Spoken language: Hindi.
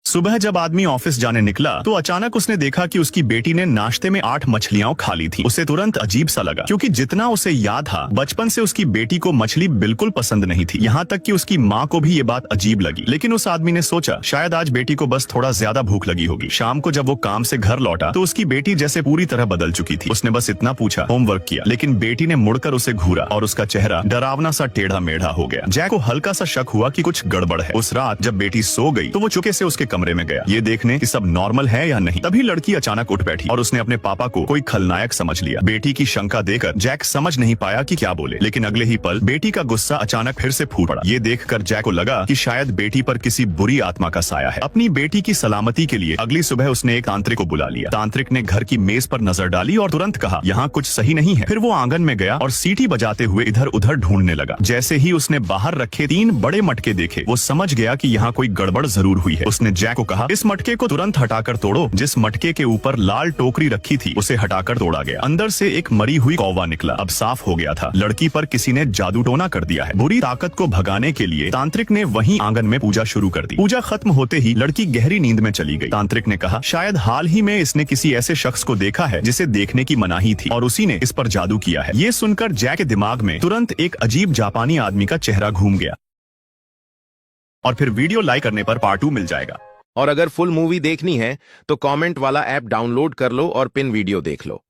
सुबह जब आदमी ऑफिस जाने निकला तो अचानक उसने देखा कि उसकी बेटी ने नाश्ते में 8 मछलियां खा ली थी। उसे तुरंत अजीब सा लगा क्योंकि जितना उसे याद था बचपन से उसकी बेटी को मछली बिल्कुल पसंद नहीं थी। यहाँ तक कि उसकी माँ को भी ये बात अजीब लगी। लेकिन उस आदमी ने सोचा शायद आज बेटी को बस थोड़ा ज्यादा भूख लगी होगी। शाम को जब वो काम से घर लौटा तो उसकी बेटी जैसे पूरी तरह बदल चुकी थी। उसने बस इतना पूछा, होमवर्क किया? लेकिन बेटी ने मुड़कर उसे घूरा और उसका चेहरा डरावना सा टेढ़ा मेढ़ा हो गया। जैक को हल्का सा शक हुआ कि कुछ गड़बड़ है। उस रात जब बेटी सो गई तो वो चुपके से उसके कमरे में गया ये देखने कि सब नॉर्मल है या नहीं। तभी लड़की अचानक उठ बैठी और उसने अपने पापा को कोई खलनायक समझ लिया। बेटी की शंका देकर जैक समझ नहीं पाया कि क्या बोले, लेकिन अगले ही पल बेटी का गुस्सा अचानक फिर से फूट पड़ा। ये देखकर जैक को लगा कि शायद बेटी पर किसी बुरी आत्मा का साया है। अपनी बेटी की सलामती के लिए अगली सुबह उसने एक तांत्रिक को बुला लिया। तांत्रिक ने घर की मेज पर नजर डाली और तुरंत कहा, यहाँ कुछ सही नहीं है। फिर वो आंगन में गया और सीटी बजाते हुए इधर उधर ढूंढने लगा। जैसे ही उसने बाहर रखे 3 बड़े मटके देखे वो समझ गया कि यहाँ कोई गड़बड़ जरूर हुई है। उसने जैक को कहा, इस मटके को तुरंत हटाकर तोड़ो। जिस मटके के ऊपर लाल टोकरी रखी थी उसे हटाकर तोड़ा गया। अंदर से एक मरी हुई कौवा निकला। अब साफ हो गया था लड़की पर किसी ने जादू टोना कर दिया है। बुरी ताकत को भगाने के लिए तांत्रिक ने वहीं आंगन में पूजा शुरू कर दी। पूजा खत्म होते ही लड़की गहरी नींद में चली गई। तांत्रिक ने कहा, शायद हाल ही में इसने किसी ऐसे शख्स को देखा है जिसे देखने की मनाही थी और उसी ने इस पर जादू किया है। ये सुनकर जैक के दिमाग में तुरंत एक अजीब जापानी आदमी का चेहरा घूम गया। और फिर वीडियो लाइक करने पर पार्ट 2 मिल जाएगा। और अगर फुल मूवी देखनी है तो कमेंट वाला ऐप डाउनलोड कर लो और पिन वीडियो देख लो।